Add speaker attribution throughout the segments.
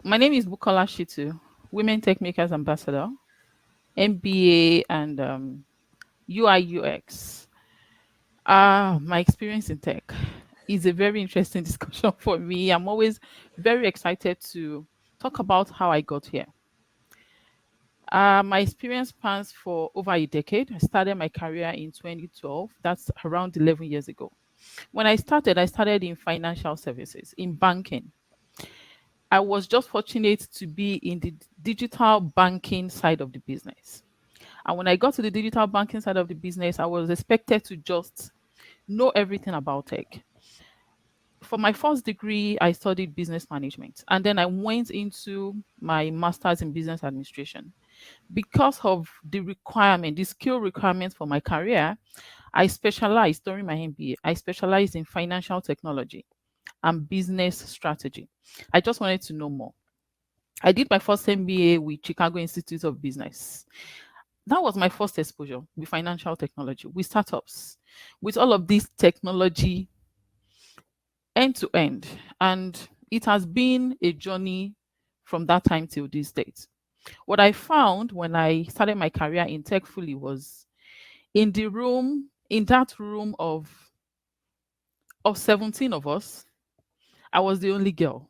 Speaker 1: My name is Bukola Shittu, Women Techmakers Ambassador, MBA, and UI UX. My experience in tech is a very interesting discussion for me. I'm always very excited to talk about how I got here. My experience spans for over a decade. I started my career in 2012. That's around 11 years ago. When I started in financial services, in banking. I was just fortunate to be in the digital banking side of the business. And when I got to the digital banking side of the business, I was expected to just know everything about tech. For my first degree, I studied business management, and then I went into my master's in business administration. Because of the skill requirements for my career, I specialized during my MBA. I specialized in financial technology and business strategy. I just wanted to know more. I did my first MBA with Chicago Institute of Business. That was my first exposure with financial technology, with startups, with all of this technology end to end. And it has been a journey from that time till this date. What I found when I started my career in tech fully was in that room of 17 of us, I was the only girl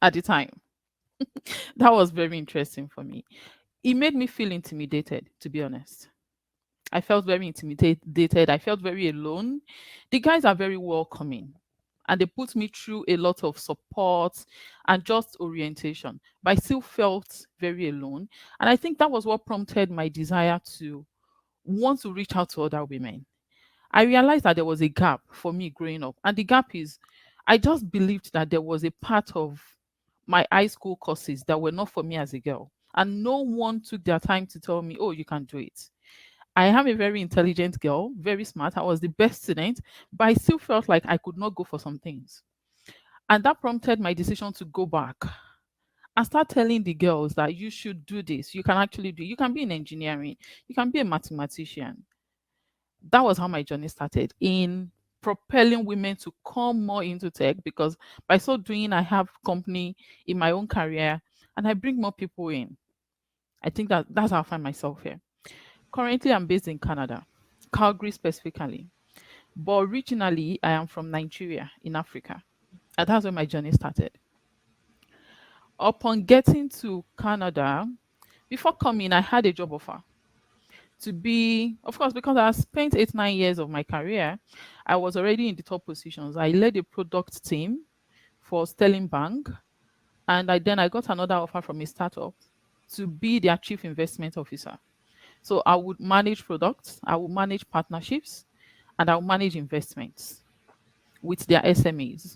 Speaker 1: at the time. That was very interesting for me. It made me feel intimidated, to be honest. I felt very intimidated. I felt very alone. The guys are very welcoming and they put me through a lot of support and just orientation, but I still felt very alone. And I think that was what prompted my desire to want to reach out to other women. I realized that there was a gap for me growing up. And the gap is I just believed that there was a part of my high school courses that were not for me as a girl. And no one took their time to tell me, oh, you can do it. I am a very intelligent girl, very smart. I was the best student, but I still felt like I could not go for some things. And that prompted my decision to go back and start telling the girls that you should do this. You can actually do it. You can be in engineering, you can be a mathematician. That was how my journey started in propelling women to come more into tech because by so doing, I have company in my own career and I bring more people in. I think that's how I find myself here. Currently, I'm based in Canada, Calgary specifically. But originally, I am from Nigeria in Africa. And that's where my journey started. Upon getting to Canada, before coming, I had a job offer to be, of course, because I spent 8, 9 years of my career, I was already in the top positions. I led a product team for Sterling Bank, and I got another offer from a startup to be their chief investment officer. So I would manage products, I would manage partnerships, and I would manage investments with their SMEs.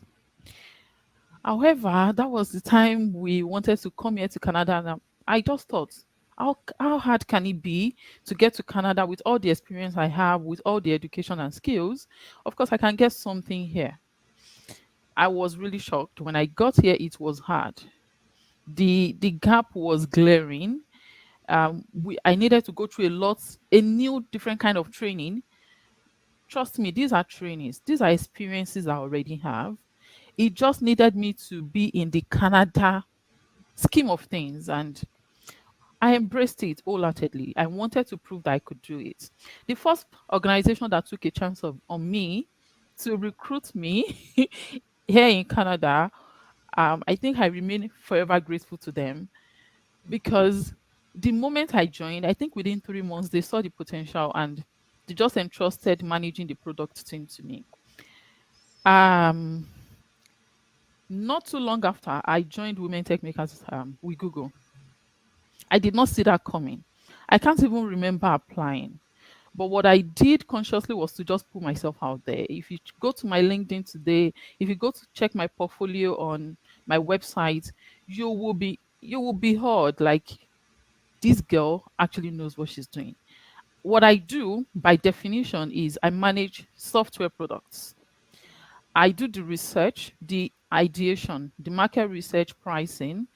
Speaker 1: However, that was the time we wanted to come here to Canada, and I just thought, how hard can it be to get to Canada with all the experience I have, with all the education and skills? Of course, I can get something here. I was really shocked. When I got here, it was hard. The gap was glaring. I needed to go through a new different kind of training. Trust me, these are trainings, these are experiences I already have. It just needed me to be in the Canada scheme of things, and I embraced it wholeheartedly. I wanted to prove that I could do it. The first organization that took a chance on me to recruit me here in Canada, I think I remain forever grateful to them because the moment I joined, I think within 3 months, they saw the potential and they just entrusted managing the product team to me. Um, Not too long after, I joined Women Techmakers with Google. I did not see that coming. I can't even remember applying. But what I did consciously was to just put myself out there. If you go to my LinkedIn today, if you go to check my portfolio on my website, you will be heard like this girl actually knows what she's doing. What I do by definition is I manage software products. I do the research, the ideation, the market research pricing,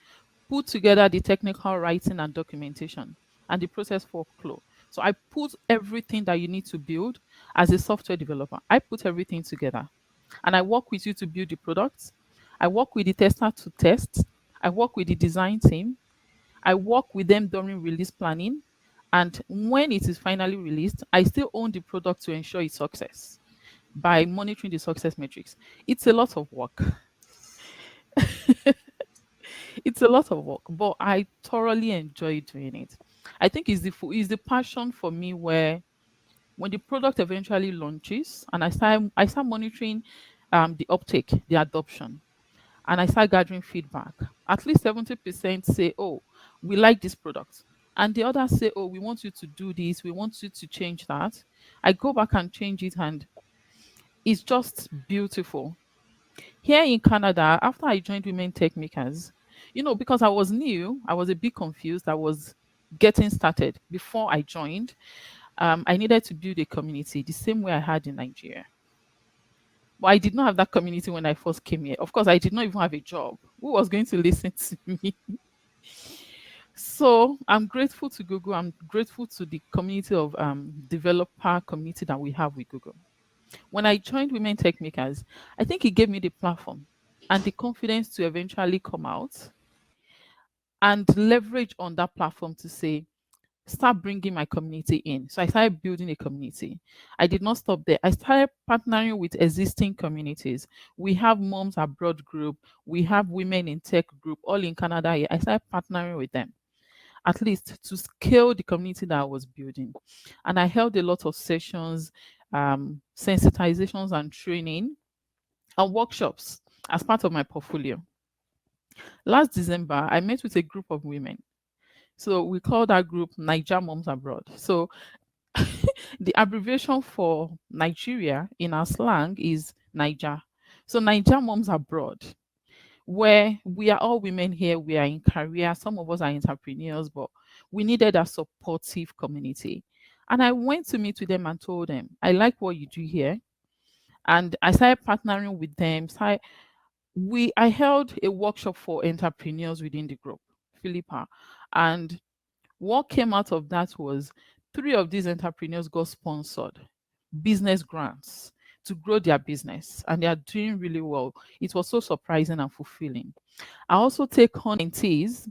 Speaker 1: put together the technical writing and documentation, and the process workflow. So I put everything that you need to build as a software developer. I put everything together and I work with you to build the product. I work with the tester to test. I work with the design team. I work with them during release planning. And when it is finally released, I still own the product to ensure its success by monitoring the success metrics. It's a lot of work. It's a lot of work, but I thoroughly enjoy doing it. I think it's the passion for me where when the product eventually launches and I start monitoring the uptake, the adoption, and I start gathering feedback. At least 70% say, "Oh, we like this product." And the others say, "Oh, we want you to do this, we want you to change that." I go back and change it, and it's just beautiful. Here in Canada, after I joined Women Techmakers, because I was new, I was a bit confused. I was getting started before I joined. I needed to build a community the same way I had in Nigeria. But I did not have that community when I first came here. Of course, I did not even have a job. Who was going to listen to me? So I'm grateful to Google. I'm grateful to the community of developer community that we have with Google. When I joined Women Tech Makers, I think it gave me the platform and the confidence to eventually come out and leverage on that platform to say, start bringing my community in. So I started building a community. I did not stop there. I started partnering with existing communities. We have Moms Abroad group, we have Women in Tech group, all in Canada here. I started partnering with them, at least to scale the community that I was building. And I held a lot of sessions, sensitizations and training and workshops as part of my portfolio. Last December, I met with a group of women. So we call that group Niger Moms Abroad. So the abbreviation for Nigeria in our slang is Niger. So Niger Moms Abroad, where we are all women here, we are in career, some of us are entrepreneurs, but we needed a supportive community. And I went to meet with them and told them, I like what you do here. And I started partnering with them. I held a workshop for entrepreneurs within the group, Philippa. And what came out of that was three of these entrepreneurs got sponsored business grants to grow their business, and they are doing really well. It was so surprising and fulfilling. I also take on mentees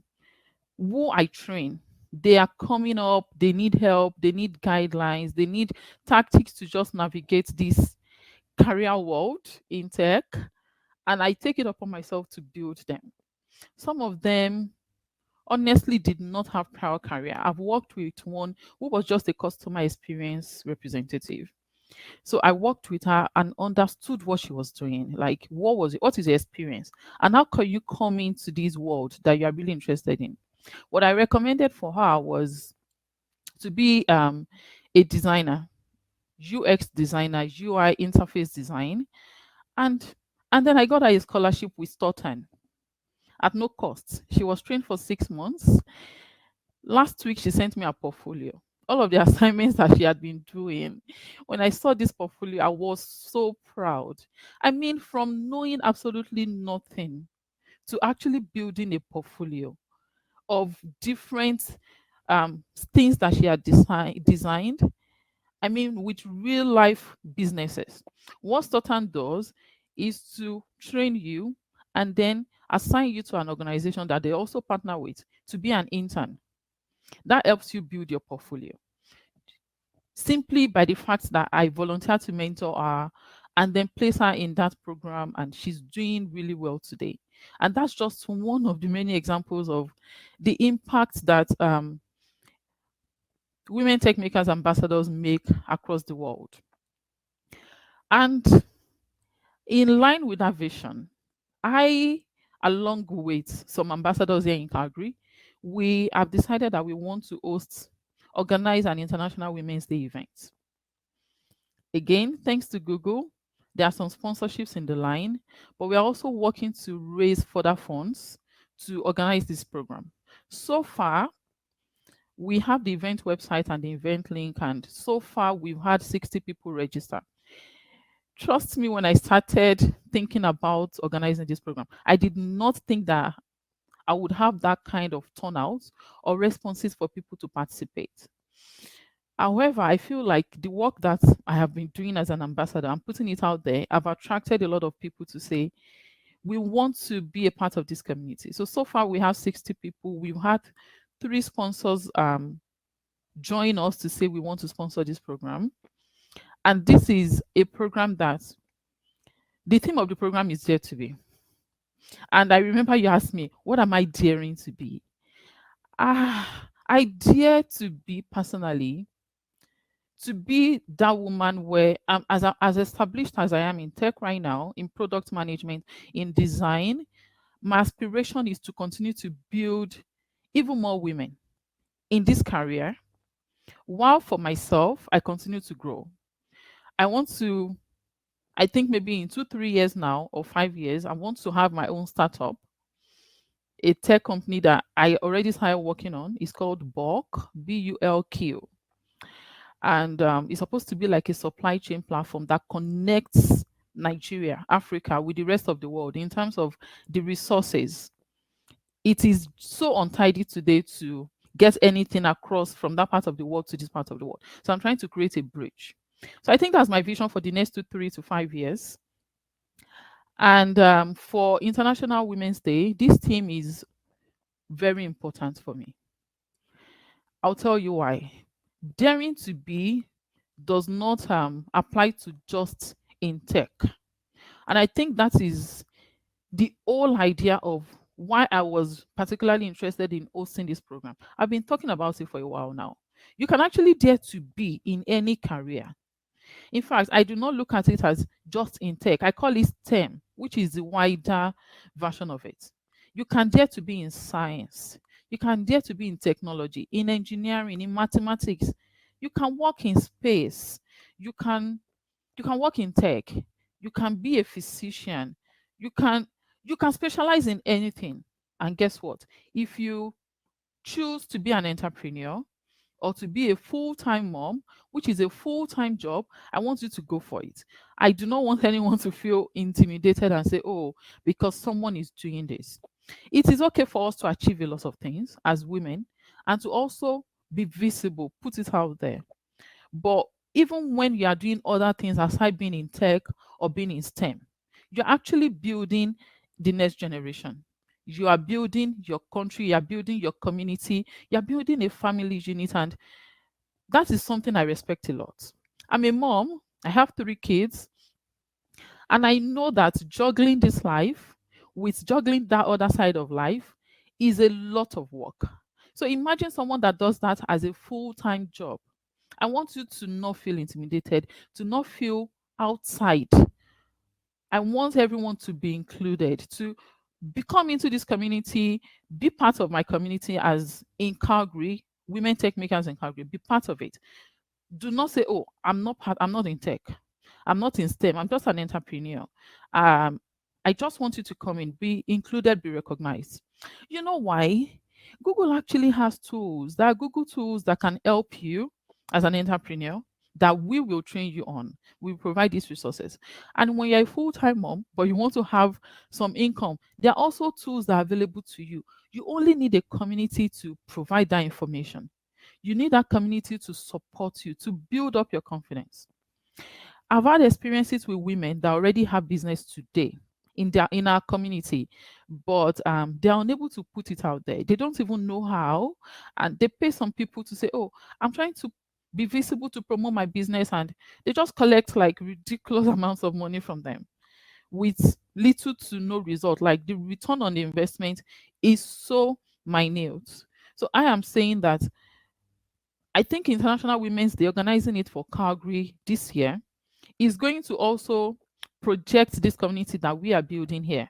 Speaker 1: who I train. They are coming up, they need help, they need guidelines, they need tactics to just navigate this career world in tech. And I take it upon myself to build them. Some of them honestly did not have prior career. I've worked with one who was just a customer experience representative. So I worked with her and understood what she was doing. Like, what was it? What is your experience? And how can you come into this world that you are really interested in? What I recommended for her was to be a designer, UX designer, UI interface design, and then I got her a scholarship with Stoughton at no cost. She was trained for 6 months. Last week, she sent me a portfolio. All of the assignments that she had been doing. When I saw this portfolio, I was so proud. I mean, from knowing absolutely nothing to actually building a portfolio of different things that she had designed. I mean, with real life businesses. What Stotan does is to train you and then assign you to an organization that they also partner with to be an intern. That helps you build your portfolio simply by the fact that I volunteered to mentor her and then place her in that program, and she's doing really well today. And that's just one of the many examples of the impact that women tech makers ambassadors make across the world. And in line with that vision, I, along with some ambassadors here in Calgary, we have decided that we want to organize an International Women's Day event. Again, thanks to Google, there are some sponsorships in the line, but we are also working to raise further funds to organize this program. So far, we have the event website and the event link, and so far we've had 60 people register. Trust me, when I started thinking about organizing this program, I did not think that I would have that kind of turnout or responses for people to participate. However, I feel like the work that I have been doing as an ambassador, I'm putting it out there, I've attracted a lot of people to say, We want to be a part of this community. So far we have 60 people. We've had 3 sponsors join us to say we want to sponsor this program. And this is a program that the theme of the program is Dare to Be. And I remember you asked me, what am I daring to be? I dare to be personally, to be that woman where as established as I am in tech right now, in product management, in design, my aspiration is to continue to build even more women in this career, while for myself, I continue to grow. I want to, I think maybe in 2, 3 years now or 5 years, I want to have my own startup, a tech company that I already started working on. It's called Bulk, Bulq. And it's supposed to be like a supply chain platform that connects Nigeria, Africa with the rest of the world in terms of the resources. It is so untidy today to get anything across from that part of the world to this part of the world. So I'm trying to create a bridge. So I think that's my vision for the next 2, 3 to 5 years. And for International Women's Day, this theme is very important for me. I'll tell you why. Daring to be does not apply to just in tech. And I think that is the whole idea of why I was particularly interested in hosting this program. I've been talking about it for a while now. You can actually dare to be in any career. In fact, I do not look at it as just in tech. I call it STEM, which is the wider version of it. You can dare to be in science. You can dare to be in technology, in engineering, in mathematics. You can work in space. You can you can work in tech. You can be a physician. You can you can specialize in anything. And guess what? If you choose to be an entrepreneur or to be a full-time mom, which is a full-time job, I want you to go for it. I do not want anyone to feel intimidated and say, oh, because someone is doing this. It is okay for us to achieve a lot of things as women and to also be visible, put it out there. But even when you are doing other things aside being in tech or being in STEM, you're actually building the next generation. You are building your country, you are building your community, you are building a family unit, and that is something I respect a lot. I'm a mom, I have 3 kids, and I know that juggling this life with juggling that other side of life is a lot of work. So imagine someone that does that as a full time job. I want you to not feel intimidated, to not feel outside. I want everyone to be included, to become into this community, be part of my community as in Calgary, Women Techmakers in Calgary, be part of it. Do not say, oh, I'm not in tech. I'm not in STEM. I'm just an entrepreneur. Um, I just want you to come in, be included, be recognized. You know why? Google actually has tools. There are Google tools that can help you as an entrepreneur that we will train you on. We provide these resources. And when you're a full-time mom, but you want to have some income, there are also tools that are available to you. You only need a community to provide that information. You need that community to support you, to build up your confidence. I've had experiences with women that already have business today in our community, but they're unable to put it out there. They don't even know how, and they pay some people to say, "Oh, I'm trying to be visible to promote my business," and they just collect like ridiculous amounts of money from them with little to no result. Like the return on the investment is so minute. So I am saying that I think International Women's Day, organizing it for Calgary this year, is going to also project this community that we are building here.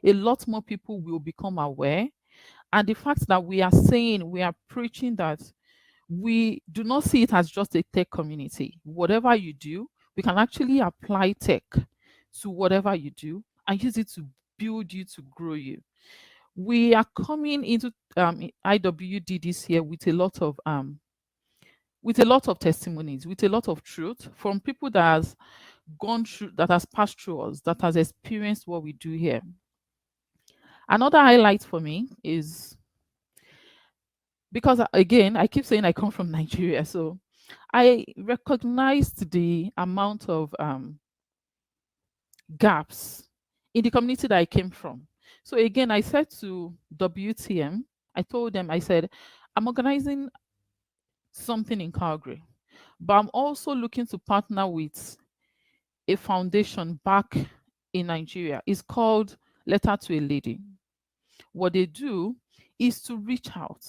Speaker 1: A lot more people will become aware. And the fact that we are saying, we are preaching that we do not see it as just a tech community. Whatever you do, we can actually apply tech to whatever you do and use it to build you, to grow you. We are coming into IWD this year with a lot of testimonies, with a lot of truth from people that has gone through, that has passed through us, that has experienced what we do here. Another highlight for me is because again, I keep saying I come from Nigeria, so I recognized the amount of gaps in the community that I came from. So again, I said to WTM, I told them, I said, I'm organizing something in Calgary, but I'm also looking to partner with a foundation back in Nigeria. It's called Letter to a Lady. What they do is to reach out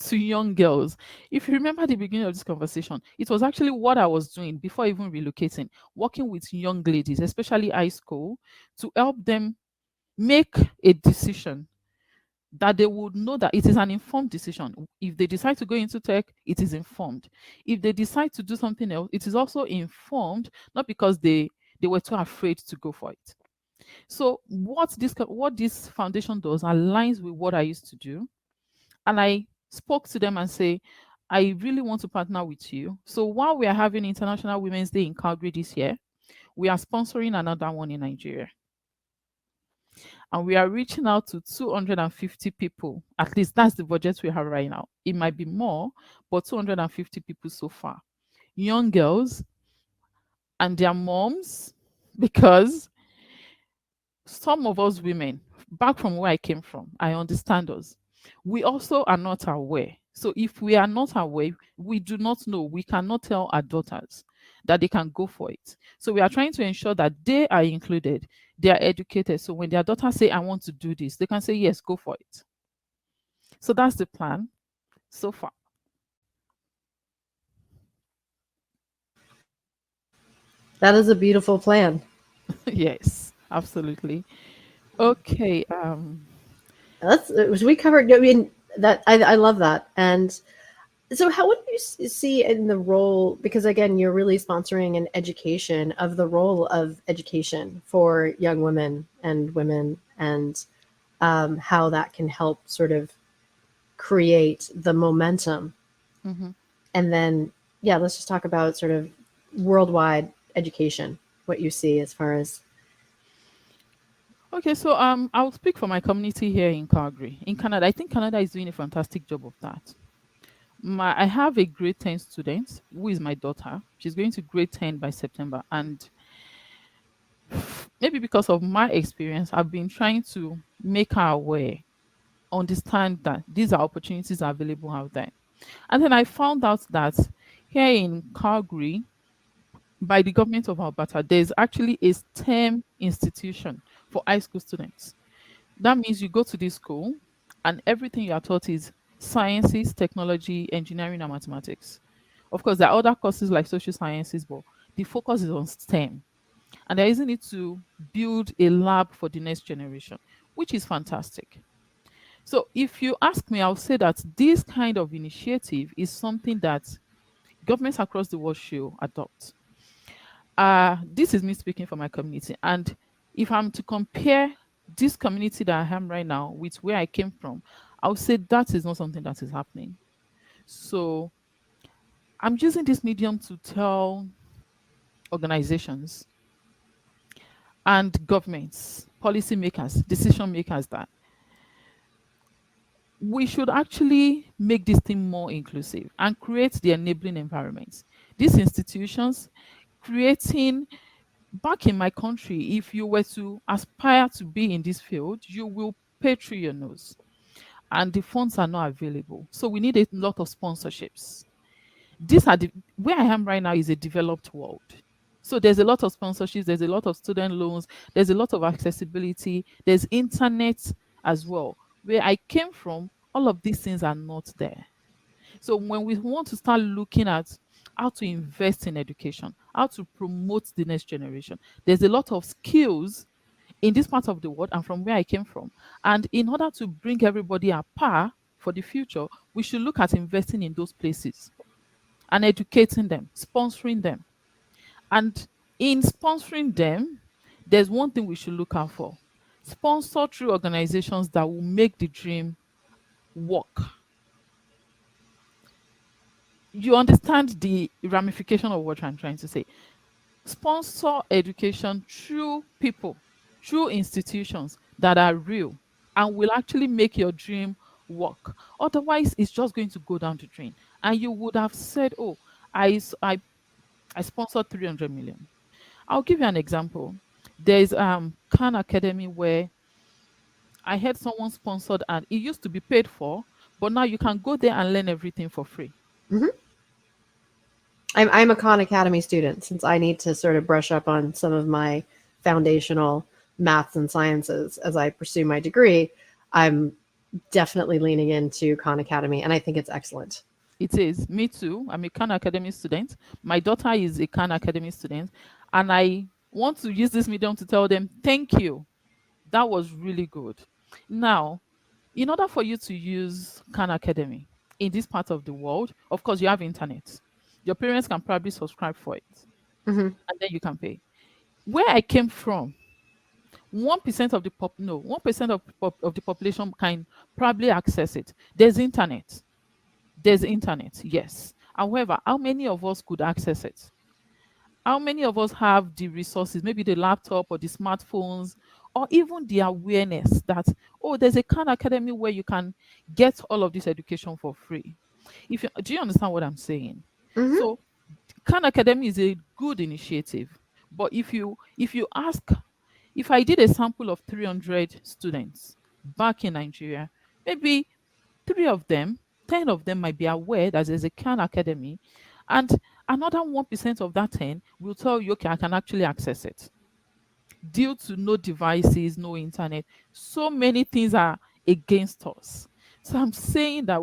Speaker 1: to young girls. If you remember the beginning of this conversation, it was actually what I was doing before even relocating, working with young ladies, especially high school, to help them make a decision that they would know that it is an informed decision. If they decide to go into tech, it is informed. If they decide to do something else, it is also informed, not because they were too afraid to go for it. So what this foundation does aligns with what I used to do. And I spoke to them and say, I really want to partner with you. So while we are having International Women's Day in Calgary this year, we are sponsoring another one in Nigeria. And we are reaching out to 250 people. At least that's the budget we have right now. It might be more, but 250 people so far. Young girls and their moms, because some of us women, back from where I came from, I understand us. We also are not aware. So if we are not aware, we do not know, we cannot tell our daughters that they can go for it. So we are trying to ensure that they are included, they are educated. So when their daughters say, I want to do this, they can say, yes, go for it. So that's the plan so far.
Speaker 2: That is a beautiful plan.
Speaker 1: Yes, absolutely. Okay.
Speaker 2: That's we covered. I mean, that I love that. And so, how would you see in the role? Because again, you're really sponsoring an education of the role of education for young women, and how that can help sort of create the momentum.
Speaker 1: Mhm.
Speaker 2: And then, yeah, let's just talk about sort of worldwide education. What you see as far as
Speaker 1: Okay, so I'll speak for my community here in Calgary, in Canada. I think Canada is doing a fantastic job of that. I have a grade 10 student who is my daughter. She's going to grade 10 by September. And maybe because of my experience, I've been trying to make her aware, understand that these are opportunities available out there. And then I found out that here in Calgary, by the government of Alberta, there's actually a STEM institution for high school students. That means you go to this school and everything you are taught is sciences, technology, engineering, and mathematics. Of course, there are other courses like social sciences, but the focus is on STEM. And they're using it to build a lab for the next generation, which is fantastic. So if you ask me, I'll say that this kind of initiative is something that governments across the world should adopt. This is me speaking for my community. And if I'm to compare this community that I am right now with where I came from, I would say that is not something that is happening. So I'm using this medium to tell organizations and governments, policymakers, decision makers that we should actually make this thing more inclusive and create the enabling environments. These institutions creating back in my country, if you were to aspire to be in this field, you will pay through your nose and the funds are not available. So we need a lot of sponsorships. These are the where I am right now is a developed world. So there's a lot of sponsorships, there's a lot of student loans, there's a lot of accessibility, there's internet as well. Where I came from, all of these things are not there. So when we want to start looking at how to invest in education, how to promote the next generation, there's a lot of skills in this part of the world and from where I came from. And in order to bring everybody at par for the future, we should look at investing in those places and educating them, sponsoring them. And in sponsoring them, there's one thing we should look out for. Sponsor through organizations that will make the dream work. You understand the ramification of what I'm trying to say. Sponsor education through people, through institutions that are real and will actually make your dream work. Otherwise, it's just going to go down the drain. And you would have said, oh, I sponsored 300 million. I'll give you an example. There's Khan Academy where I had someone sponsored and it used to be paid for, but now you can go there and learn everything for free.
Speaker 2: Hmm. I'm a Khan Academy student since I need to sort of brush up on some of my foundational maths and sciences as I pursue my degree. I'm definitely leaning into Khan Academy, and I think it's excellent.
Speaker 1: It is. Me too. I'm a Khan Academy student. My daughter is a Khan Academy student. And I want to use this medium to tell them, thank you. That was really good. Now, in order for you to use Khan Academy in this part of the world, of course, you have internet. Your parents can probably subscribe for it,
Speaker 2: Hmm.
Speaker 1: and then you can pay. Where I came from, 1% of the 1% of the population can probably access it. There's internet. There's internet, yes. However, how many of us could access it? How many of us have the resources, maybe the laptop or the smartphones, or even the awareness that, oh, there's a Khan Academy where you can get all of this education for free? Do you understand what I'm saying?
Speaker 2: Hmm.
Speaker 1: So Khan Academy is a good initiative, but if you ask, if I did a sample of 300 students back in Nigeria, maybe three of them, 10 of them might be aware that there's a Khan Academy, and another 1% of that 10 will tell you, okay, I can actually access it. Due to no devices, no internet, so many things are against us. So I'm saying that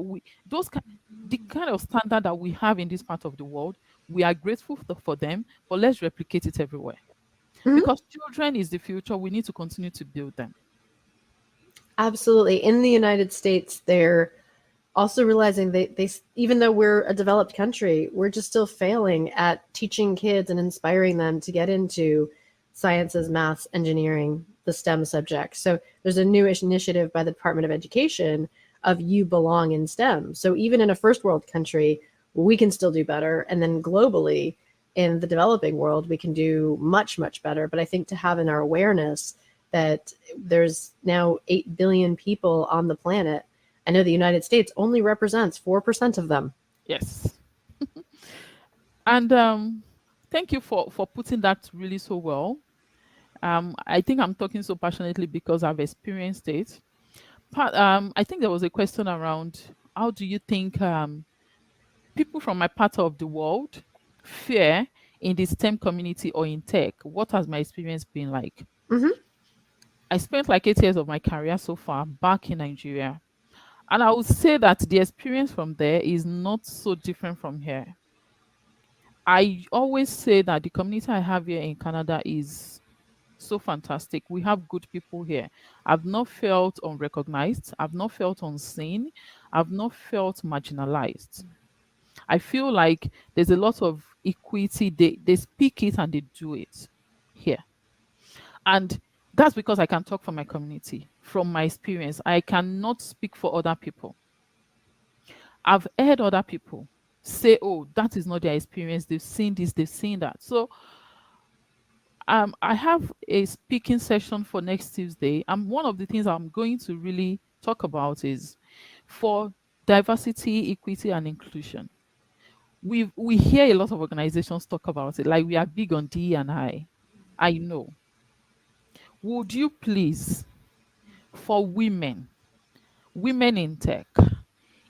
Speaker 1: the kind of standard that we have in this part of the world, we are grateful for them, but let's replicate it everywhere.
Speaker 2: Hmm.
Speaker 1: Because children is the future, we need to continue to build them.
Speaker 2: Absolutely. In the United States, they're also realizing they even though we're a developed country, we're just still failing at teaching kids and inspiring them to get into sciences, maths, engineering, the STEM subjects. So there's a new initiative by the Department of Education of you belong in STEM. So even in a first world country, we can still do better, and then globally in the developing world, we can do much better. But I think to have in our awareness that there's now 8 billion people on the planet. I know the United States only represents 4% of them.
Speaker 1: Yes. And thank you for putting that really so well. I think I'm talking so passionately because I've experienced it. I think there was a question around how do you think people from my part of the world fare in the STEM community or in tech? What has my experience been like?
Speaker 2: Hmm.
Speaker 1: I spent like 8 years of my career so far back in Nigeria. And I would say that the experience from there is not so different from here. I always say that the community I have here in Canada is so fantastic. We have good people here. I've not felt unrecognized. I've not felt unseen. I've not felt marginalized. I feel like there's a lot of equity. They speak it and they do it here. And that's because I can talk for my community, from my experience. I cannot speak for other people. I've heard other people say, oh, that is not their experience. They've seen this, they've seen that. So I have a speaking session for next Tuesday. And one of the things I'm going to really talk about is for diversity, equity, and inclusion. We hear a lot of organizations talk about it, like we are big on D and I. I know. Would you please, for women in tech,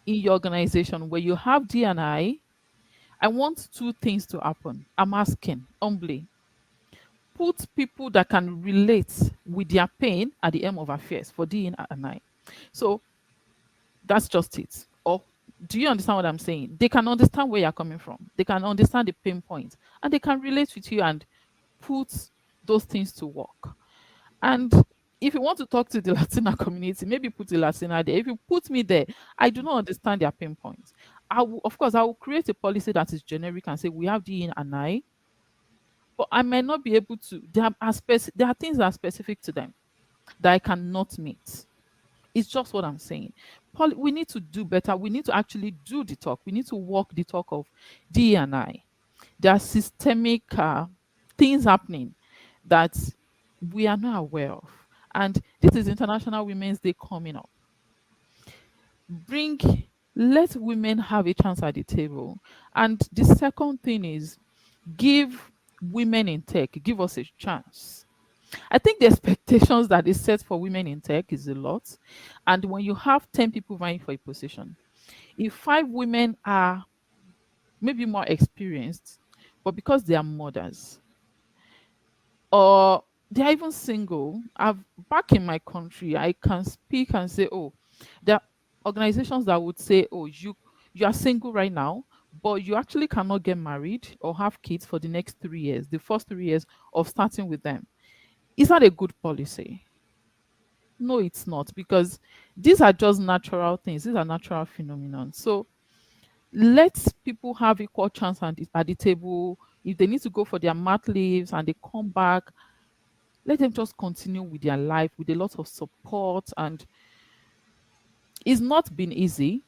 Speaker 1: in your organization where you have D and I want two things to happen. I'm asking humbly. Put people that can relate with their pain at the end of affairs for D and I. So that's just it. Or do you understand what I'm saying? They can understand where you're coming from. They can understand the pain point and they can relate with you and put those things to work. And if you want to talk to the Latina community, maybe put the Latina there. If you put me there, I do not understand their pain points. Of course, I will create a policy that is generic and say we have D and I, but I might not be able to. There are things that are specific to them that I cannot meet. It's just what I'm saying. We need to do better. We need to actually do the talk. We need to walk the talk of D and I. There are systemic things happening that we are not aware of. And this is International Women's Day coming up. Bring, let women have a chance at the table. And the second thing is give women in tech, give us a chance. I think the expectations that is set for women in tech is a lot. And when you have 10 people vying for a position, if five women are maybe more experienced, but because they are mothers or they're even single, I've back in my country, I can speak and say, oh, there are organizations that would say, oh, you are single right now, but you actually cannot get married or have kids for the next 3 years, the first 3 years of starting with them. Is that a good policy? No, it's not, because these are just natural things. These are natural phenomena. So let people have equal chance at the table. If they need to go for their mat leaves and they come back, let them just continue with their life with a lot of support. And it's not been easy,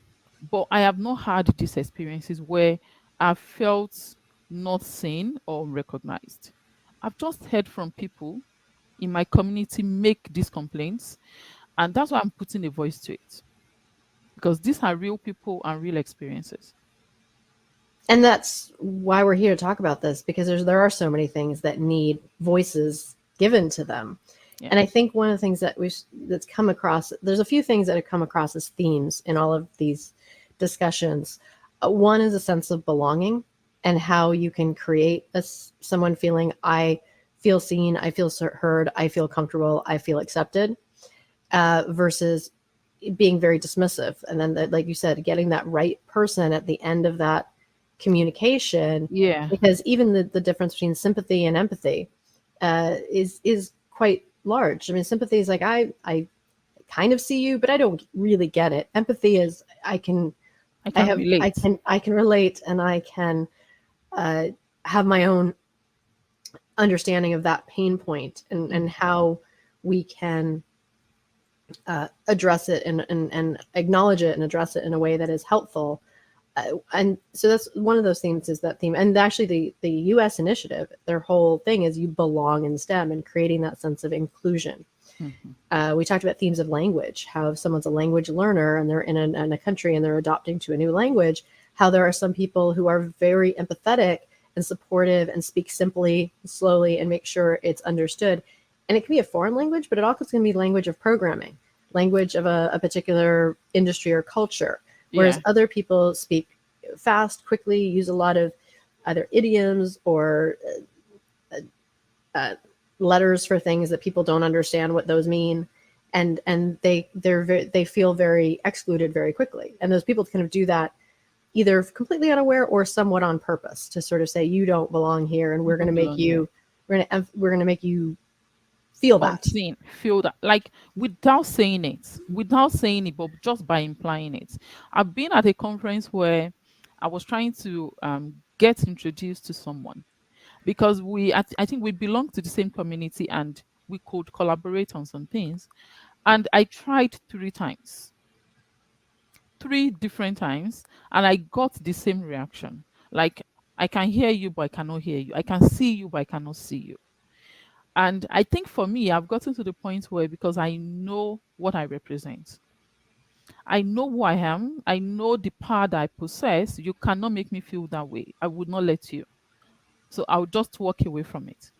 Speaker 1: but I have not had these experiences where I felt not seen or recognized. I've just heard from people in my community make these complaints, and that's why I'm putting a voice to it, because these are real people and real experiences.
Speaker 2: And that's why we're here to talk about this, because there are so many things that need voices given to them.
Speaker 1: Yeah.
Speaker 2: And I think one of the things that's come across, there's a few things that have come across as themes in all of these discussions. One is a sense of belonging, and how you can create someone feeling, I feel seen, I feel heard, I feel comfortable, I feel accepted, versus being very dismissive. And then, like you said, getting that right person at the end of that communication,
Speaker 1: Yeah.
Speaker 2: because even the difference between sympathy and empathy is quite large. I mean, sympathy is like, I kind of see you, but I don't really get it. Empathy is,
Speaker 1: I can relate.
Speaker 2: I can relate, and I can uh, have my own understanding of that pain point, and
Speaker 1: Mhm.
Speaker 2: how we can address it, and acknowledge it and address it in a way that is helpful. And so that's one of those themes, is that theme. And actually, the U.S. initiative, their whole thing is you belong in STEM, and creating that sense of inclusion.
Speaker 1: Mhm.
Speaker 2: We talked about themes of language, how if someone's a language learner and they're in a country and they're adopting to a new language, how there are some people who are very empathetic and supportive and speak simply, slowly, and make sure it's understood. And it can be a foreign language, but it also can be language of programming, language of a particular industry or culture. Whereas
Speaker 1: Yeah.
Speaker 2: other people speak fast, quickly, use a lot of either idioms or uh, letters for things that people don't understand what those mean, and they feel very excluded very quickly. And those people kind of do that either completely unaware or somewhat on purpose, to sort of say, you don't belong here, and
Speaker 1: You don't belong here.
Speaker 2: we're going to make you feel that.
Speaker 1: Unseen, feel that, like without saying it, but just by implying it. I've been at a conference where I was trying to get introduced to someone, because I think we belong to the same community and we could collaborate on some things. And I tried 3 times, 3 different times, and I got the same reaction. Like, I can hear you, but I cannot hear you. I can see you, but I cannot see you. And I think for me, I've gotten to the point where, because I know what I represent, I know who I am, I know the power that I possess, you cannot make me feel that way. I would not let you. So I'll just walk away from it.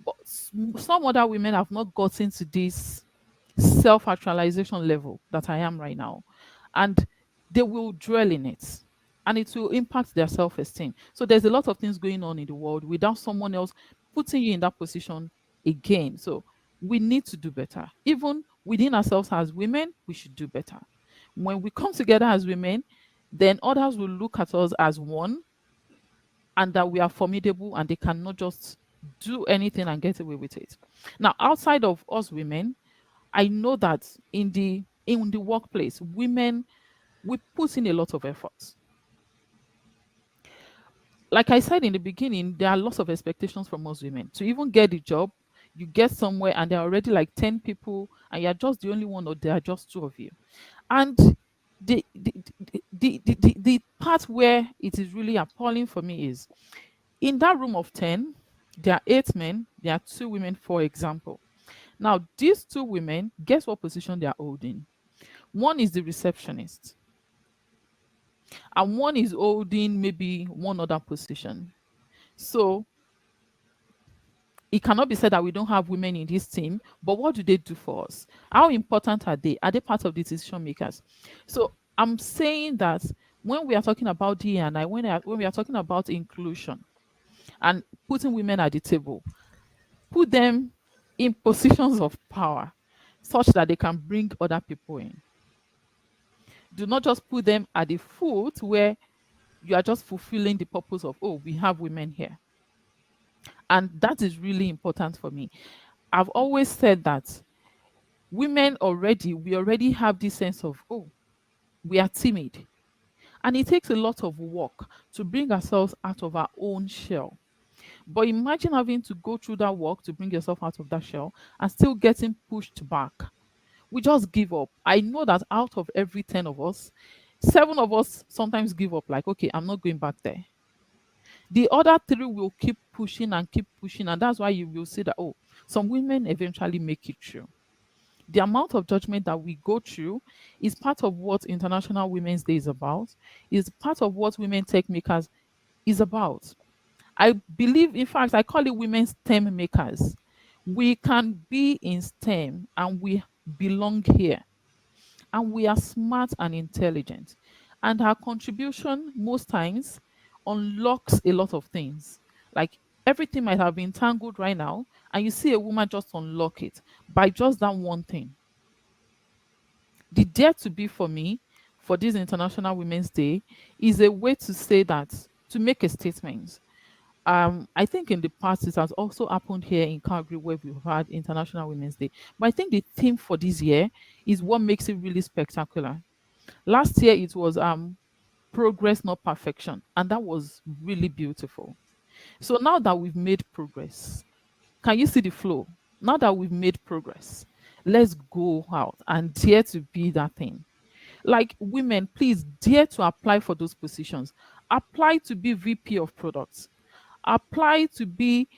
Speaker 1: But some other women have not gotten to this self actualization level that I am right now. And they will dwell in it, and it will impact their self esteem. So there's a lot of things going on in the world without someone else putting you in that position again. So we need to do better. Even within ourselves as women, we should do better. When we come together as women, then others will look at us as one, and that we are formidable and they cannot just do anything and get away with it. Now, outside of us women, I know that in the workplace, women, we put in a lot of effort. Like I said in the beginning, there are lots of expectations from us women. To even get the job, you get somewhere and there are already like 10 people and you're just the only one, or there are just two of you. And the part where it is really appalling for me is, in that room of 10, there are 8 men, there are 2 women, for example. Now, these 2 women, guess what position they are holding? One is the receptionist, and one is holding maybe one other position. So It cannot be said that we don't have women in this team, but what do they do for us? How important are they? Are they part of the decision makers? So I'm saying that when we are talking about D&I, when we are talking about inclusion and putting women at the table, put them in positions of power such that they can bring other people in. Do not just put them at the foot where you are just fulfilling the purpose of, oh, we have women here. And that is really important for me. I've always said that we already have this sense of, oh, we are timid. And it takes a lot of work to bring ourselves out of our own shell. But imagine having to go through that work to bring yourself out of that shell and still getting pushed back. We just give up. I know that out of every 10 of us, 7 of us sometimes give up, like, okay, I'm not going back there. The other 3 will keep pushing and keep pushing. And that's why you will see that, oh, some women eventually make it through. The amount of judgment that we go through is part of what International Women's Day is about, is part of what Women Tech Makers is about. I believe, in fact, I call it women's STEM makers. We can be in STEM and we belong here. And we are smart and intelligent. And our contribution, most times, unlocks a lot of things. Like everything might have been tangled right now, and you see a woman just unlock it by just that one thing. The dare to be for me, for this International Women's Day, is a way to say that, to make a statement. I think in the past it has also happened here in Calgary where we've had International Women's Day. But I think the theme for this year is what makes it really spectacular. Last year it was progress, not perfection, and that was really beautiful. So now that we've made progress, can you see the flow? Now that we've made progress, let's go out and dare to be that thing. Like women, please dare to apply for those positions. Apply to be VP of products. Apply to be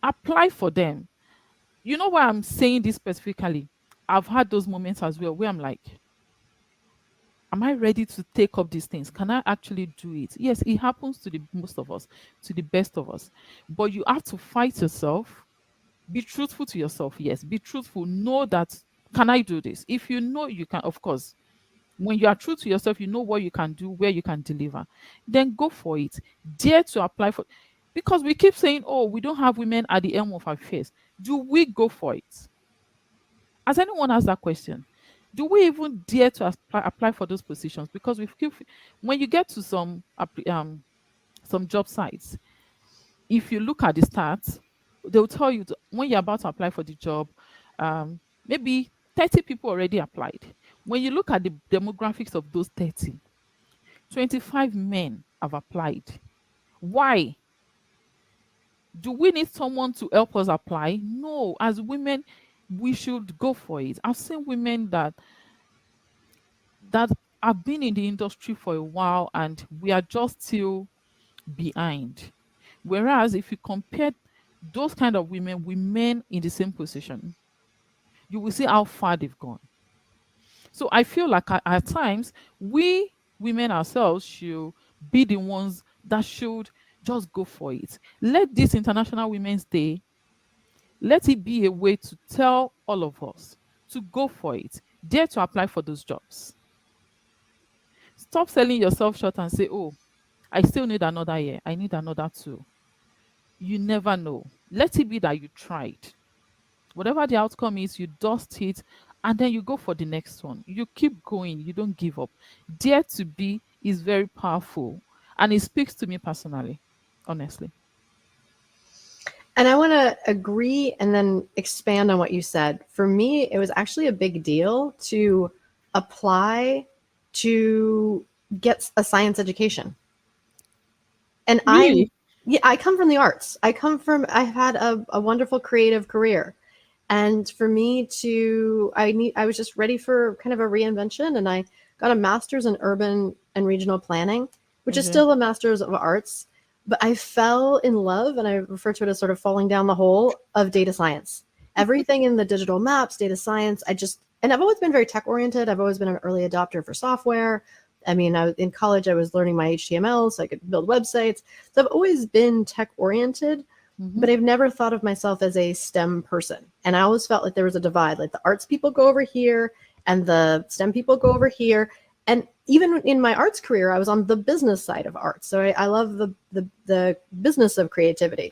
Speaker 1: apply for them. You know why I'm saying this specifically? I've had those moments as well where I'm like, am I ready to take up these things? Can I actually do it? Yes, it happens to the most of us, to the best of us. But you have to fight yourself. Be truthful to yourself. Yes, be truthful. Know that, can I do this? If you know you can, of course, when you are true to yourself, you know what you can do, where you can deliver. Then go for it. Dare to apply for, because we keep saying, oh, we don't have women at the helm of our affairs. Do we go for it? Has anyone asked that question? Do we even dare to apply for those positions? Because we keep, when you get to some job sites, if you look at the stats, they'll tell you when you're about to apply for the job, maybe 30 people already applied. When you look at the demographics of those 30, 25 men have applied. Why? Do we need someone to help us apply? No. As women, we should go for it. I've seen women that have been in the industry for a while and we are just still behind. Whereas if you compare those kind of women with men in the same position, you will see how far they've gone. So I feel like at times we women ourselves should be the ones that should just go for it. Let this International Women's Day, let it be a way to tell all of us to go for it. Dare to apply for those jobs. Stop selling yourself short and say, oh, I still need another year. I need another 2. You never know. Let it be that you tried. Whatever the outcome is, you dust it and then you go for the next one. You keep going, you don't give up. Dare to be is very powerful and it speaks to me personally, honestly.
Speaker 2: And I want to agree and then expand on what you said. For me, it was actually a big deal to apply to get a science education. And
Speaker 1: Really?
Speaker 2: yeah, I come from the arts. I've had a wonderful creative career. And for me I was just ready for kind of a reinvention. And I got a master's in urban and regional planning, which is
Speaker 1: Okay.
Speaker 2: still a master's of arts. But I fell in love, and I refer to it as sort of falling down the hole of data science. Everything in the digital maps, data science, and I've always been very tech oriented. I've always been an early adopter for software. I mean, in college, I was learning my HTML so I could build websites. So I've always been tech oriented.
Speaker 1: Mm-hmm.
Speaker 2: but I've never thought of myself as a STEM person. And I always felt like there was a divide, like the arts people go over here and the STEM people go over here. And even in my arts career, I was on the business side of arts. So I love the business of creativity.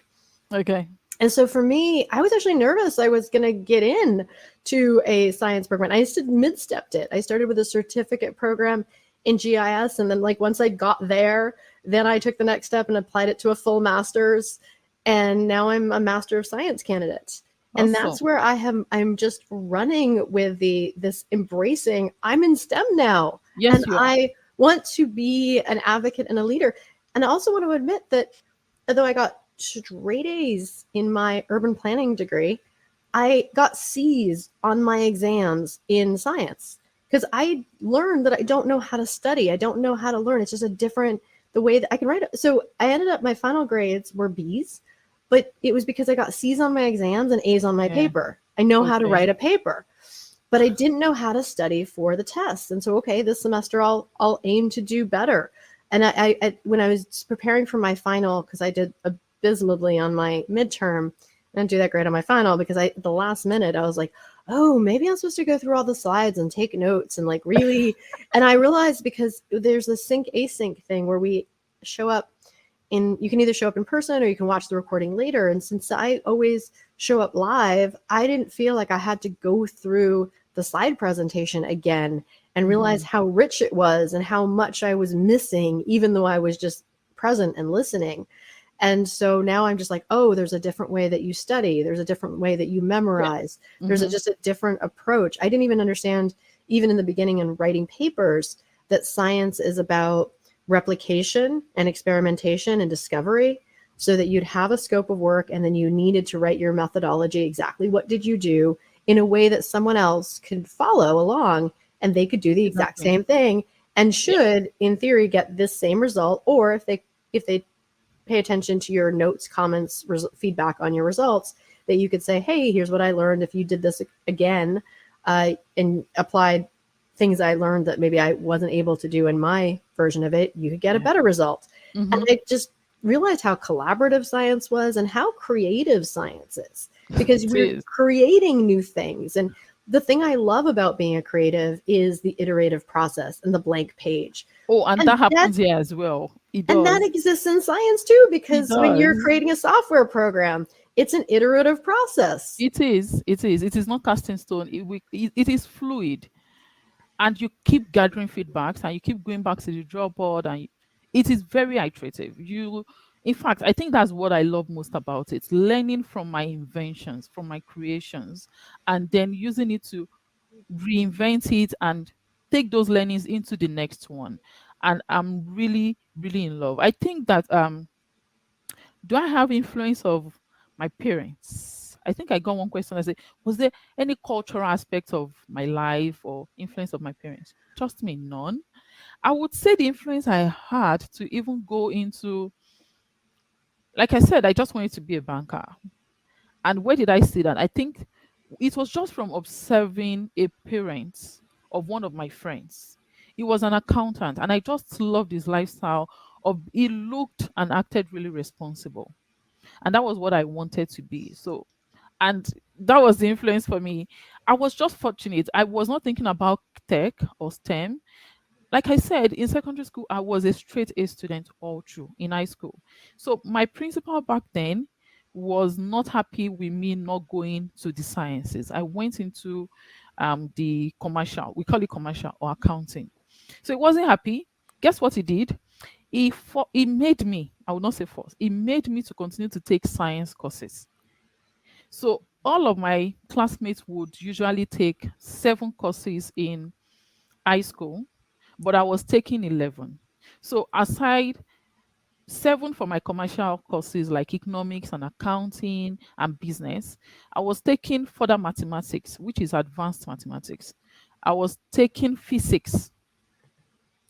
Speaker 1: Okay.
Speaker 2: And so for me, I was actually nervous I was going to get in to a science program. I just mid-stepped it. I started with a certificate program in GIS. And then like once I got there, then I took the next step and applied it to a full master's. And now I'm a master of science candidate. And
Speaker 1: Awesome.
Speaker 2: that's where I'm just running with this embracing I'm in STEM now. And
Speaker 1: Yes, you are.
Speaker 2: I want to be an advocate and a leader. And I also want to admit that although I got straight A's in my urban planning degree, I got C's on my exams in science because I learned that I don't know how to study. I don't know how to learn. It's just a different the way that I can write it. So I ended up my final grades were B's, but it was because I got C's on my exams and A's on my
Speaker 1: Yeah.
Speaker 2: paper. I know how to
Speaker 1: Okay.
Speaker 2: write a paper, but I didn't know how to study for the tests. And so, okay, this semester I'll aim to do better. And I when I was preparing for my final, because I did abysmally on my midterm, I didn't do that great on my final because I the last minute I was like, oh, maybe I'm supposed to go through all the slides and take notes and like really. And I realized because there's the sync async thing where we show up in you can either show up in person or you can watch the recording later. And since I always show up live, I didn't feel like I had to go through the slide presentation again and realize
Speaker 1: Mm-hmm.
Speaker 2: how rich it was and how much I was missing, even though I was just present and listening. And so now I'm just like, oh, there's a different way that you study. There's a different way that you
Speaker 1: Yeah.
Speaker 2: memorize. There's
Speaker 1: Mm-hmm.
Speaker 2: just a different approach. I didn't even understand, even in the beginning in writing papers, that science is about replication and experimentation and discovery so that you'd have a scope of work and then you needed to write your methodology exactly what did you do in a way that someone else could follow along and they could do the exact
Speaker 1: Exactly.
Speaker 2: same thing and
Speaker 1: Yeah.
Speaker 2: should in theory get this same result, or if they pay attention to your notes, comments, feedback on your results, that you could say, hey, here's what I learned. If you did this again and applied things I learned that maybe I wasn't able to do in my version of it, you could get a
Speaker 1: Yeah.
Speaker 2: better result. And
Speaker 1: Mm-hmm.
Speaker 2: I just realized how collaborative science was and how creative science is because
Speaker 1: It
Speaker 2: we're
Speaker 1: is.
Speaker 2: creating new things. And the thing I love about being a creative is the iterative process and the blank page.
Speaker 1: Oh, and
Speaker 2: And
Speaker 1: that
Speaker 2: that
Speaker 1: happens here as well. It
Speaker 2: and that
Speaker 1: does.
Speaker 2: exists in science too,
Speaker 1: It
Speaker 2: because when you're
Speaker 1: does.
Speaker 2: creating a software program, it's an iterative process.
Speaker 1: It is. It is. It is not cast in stone. It is fluid, and you keep gathering feedbacks, and you keep going back to the drawing board, and it is very iterative. In fact, I think that's what I love most about it: learning from my inventions, from my creations, and then using it to reinvent it and take those learnings into the next one. And I'm really, really in love. I think that do I have influence of my parents? I think I got one question. I said, was there any cultural aspect of my life or influence of my parents? Trust me, none. I would say the influence I had to even go into, like I said, I just wanted to be a banker. And where did I see that? I think it was just from observing a parent of one of my friends. He was an accountant, and I just loved his lifestyle. Of he looked and acted really responsible, and that was what I wanted to be. So, and that was the influence for me. I was just fortunate. I was not thinking about tech or STEM. Like I said, in secondary school, I was a straight A student all through in high school. So my principal back then was not happy with me not going to the sciences. I went into the commercial, we call it commercial or accounting. So he wasn't happy. Guess what he did? He made me, I would not say force, he made me to continue to take science courses. So all of my classmates would usually take 7 courses in high school, but I was taking 11. So aside 7 for my commercial courses like economics and accounting and business, I was taking further mathematics, which is advanced mathematics. I was taking physics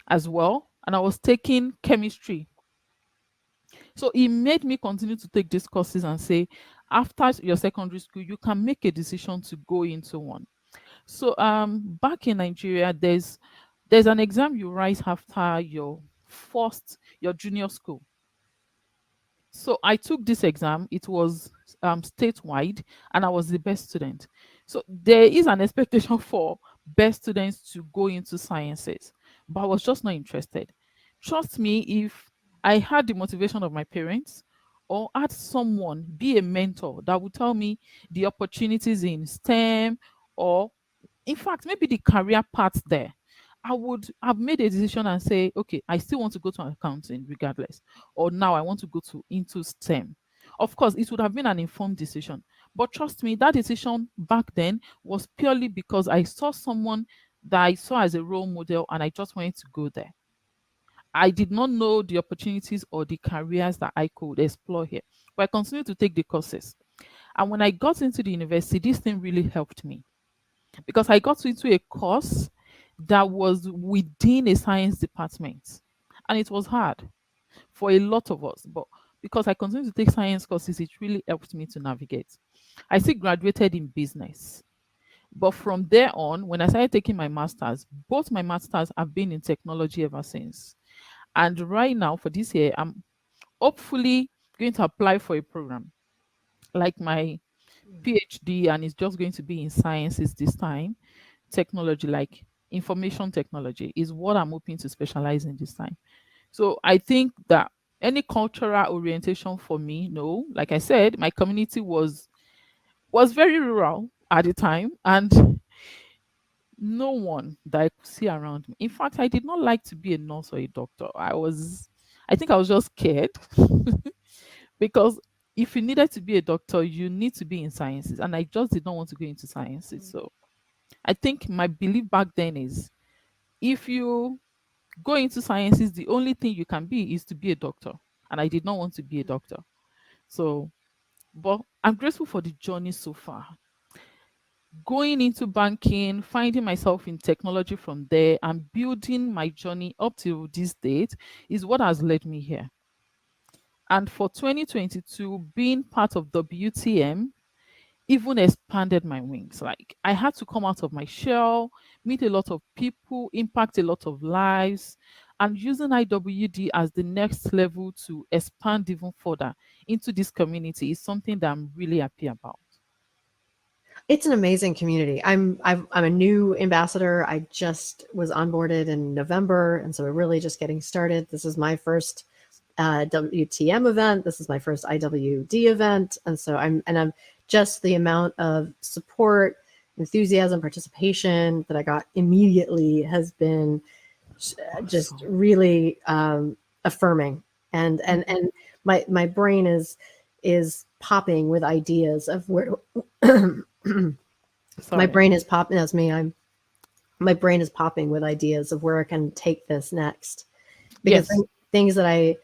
Speaker 1: as well, and I was taking chemistry. So it made me continue to take these courses and say, after your secondary school, you can make a decision to go into one. So back in Nigeria, there's an exam you write after your junior school. So I took this exam. It was statewide, and I was the best student. So there is an expectation for best students to go into sciences, but I was just not interested. Trust me, if I had the motivation of my parents or had someone be a mentor that would tell me the opportunities in STEM, or in fact maybe the career path there, I would have made a decision and say, okay, I still want to go to accounting regardless, or now I want to go to into STEM. Of course, it would have been an informed decision, but trust me, that decision back then was purely because I saw someone that I saw as a role model and I just wanted to go there. I did not know the opportunities or the careers that I could explore here, but I continued to take the courses. And when I got into the university, this thing really helped me because I got into a course that was within a science department. And it was hard for a lot of us, but because I continued to take science courses, it really helped me to navigate. I still graduated in business. But from there on, when I started taking my masters, both my masters have been in technology ever since. And right now, for this year, I'm hopefully going to apply for a program like my PhD, and it's just going to be in sciences this time. Technology, like information technology, is what I'm hoping to specialize in this time. So I think that any cultural orientation for me, no, like I said, my community was very rural at the time, and no one that I could see around me. In fact, I did not like to be a nurse or a doctor. I think I was just scared because if you needed to be a doctor, you need to be in sciences, and I just did not want to go into sciences. So I think my belief back then is if you go into sciences, the only thing you can be is to be a doctor. And I did not want to be a doctor. So, but I'm grateful for the journey so far. Going into banking, finding myself in technology from there, and building my journey up to this date is what has led me here. And for 2022, being part of WTM even expanded my wings. Like I had to come out of my shell, meet a lot of people, impact a lot of lives, and using IWD as the next level to expand even further into this community is something that I'm really happy about.
Speaker 2: It's an amazing community. I'm a new ambassador. I just was onboarded in November, and so we're really just getting started. This is my first WTM event. This is my first IWD event, and so I'm just the amount of support, enthusiasm, participation that I got immediately has been just
Speaker 1: Awesome.
Speaker 2: really affirming, and
Speaker 1: Mhm.
Speaker 2: and my brain is popping with ideas of where my
Speaker 1: Sorry.
Speaker 2: brain is popping. That's me. I'm My brain is popping with ideas of where I can take this next, because
Speaker 1: Yes.
Speaker 2: things that I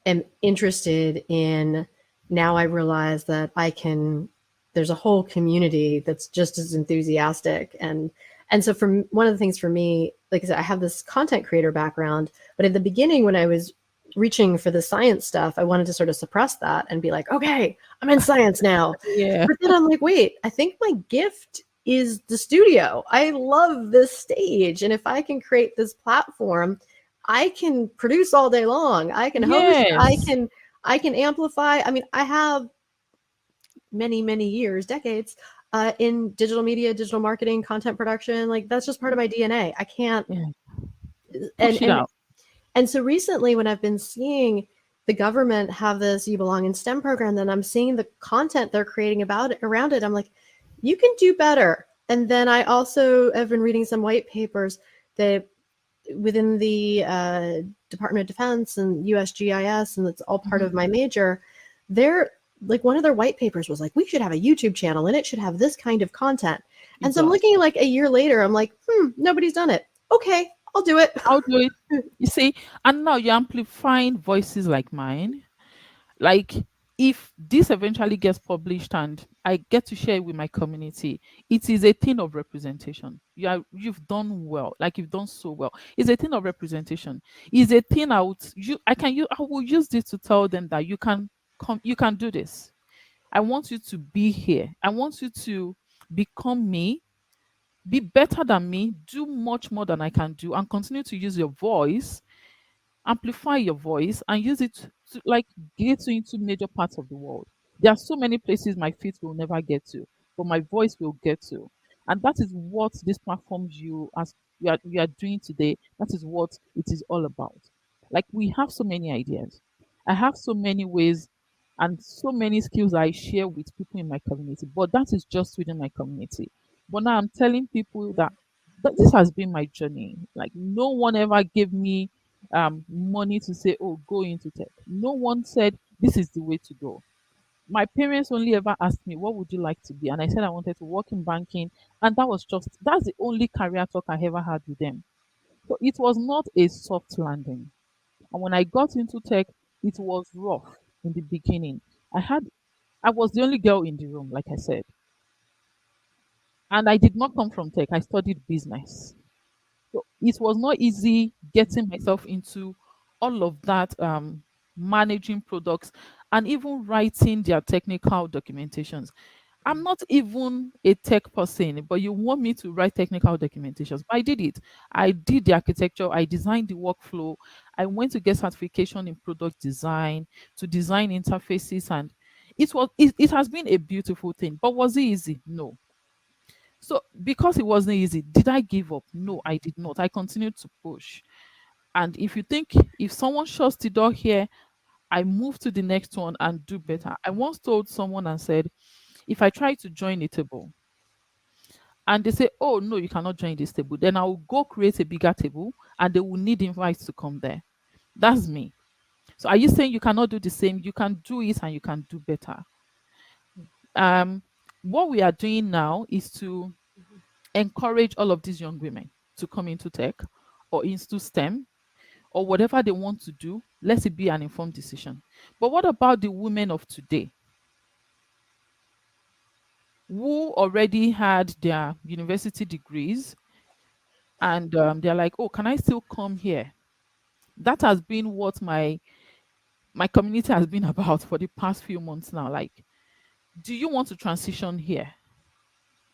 Speaker 2: am interested in now, I realize that I can. There's a whole community that's just as enthusiastic, and so from one of the things for me, like I said, I have this content creator background, but at the beginning when I was reaching for the science stuff, I wanted to sort of suppress that and be like, okay, I'm in science now.
Speaker 1: Yeah.
Speaker 2: But then I'm like, wait, I think my gift is the studio. I love this stage. And if I can create this platform, I can produce all day long. I can host,
Speaker 1: Yes.
Speaker 2: I can amplify. I mean, I have many years, decades in digital media, digital marketing, content production. Like that's just part of my DNA. I can't
Speaker 1: Yeah.
Speaker 2: and
Speaker 1: Push it out.
Speaker 2: and so recently, when I've been seeing the government have this "You Belong in STEM" program, then I'm seeing the content they're creating about it, around it. I'm like, you can do better. And then I also have been reading some white papers that within the Department of Defense and USGIS, and it's all part
Speaker 1: Mhm.
Speaker 2: of my major. They're like one of their white papers was like, we should have a YouTube channel and it should have this kind of content. And
Speaker 1: It
Speaker 2: so I'm
Speaker 1: does.
Speaker 2: looking like a year later, I'm like, nobody's done it. Okay, I'll do it.
Speaker 1: I'll do it. You see, and now you're amplifying voices like mine. Like if this eventually gets published and I get to share it with my community, it is a thing of representation. You've done well, like you've done so well. It's a thing of representation. It's a thing I will use this to tell them that you can do this. I want you to be here. I want you to become me, be better than me, do much more than I can do, and continue to use your voice amplify your voice and use it to like get you into major parts of the world. There are so many places my feet will never get to, but my voice will get to. And that is what this platforms you as we are doing today. That is what it is all about. Like we have so many ideas. I have so many ways and so many skills I share with people in my community, but that is just within my community. But now I'm telling people that this has been my journey. Like no one ever gave me money to say, oh, go into tech. No one said this is the way to go. My parents only ever asked me, what would you like to be? And I said I wanted to work in banking. And that's the only career talk I ever had with them. So it was not a soft landing. And when I got into tech, it was rough in the beginning. I was the only girl in the room, like I said. And I did not come from tech. I studied business. So it was not easy getting myself into all of that, managing products and even writing their technical documentations. I'm not even a tech person, but you want me to write technical documentations. But I did it. I did the architecture, I designed the workflow, I went to get certification in product design, to design interfaces, and it has been a beautiful thing. But was it easy? No. So because it wasn't easy, did I give up? No, I did not. I continued to push. And if you think if someone shuts the door here, I move to the next one and do better. I once told someone and said, if I try to join a table and they say, oh no, you cannot join this table, then I will go create a bigger table and they will need invites to come there. That's me. So are you saying you cannot do the same? You can do it and you can do better. Um, what we are doing now is to encourage all of these young women to come into tech or into STEM or whatever they want to do. Let it be an informed decision. But what about the women of today who already had their university degrees and they're like, oh, can I still come here? That has been what my community has been about for the past few months now. Like, do you want to transition here?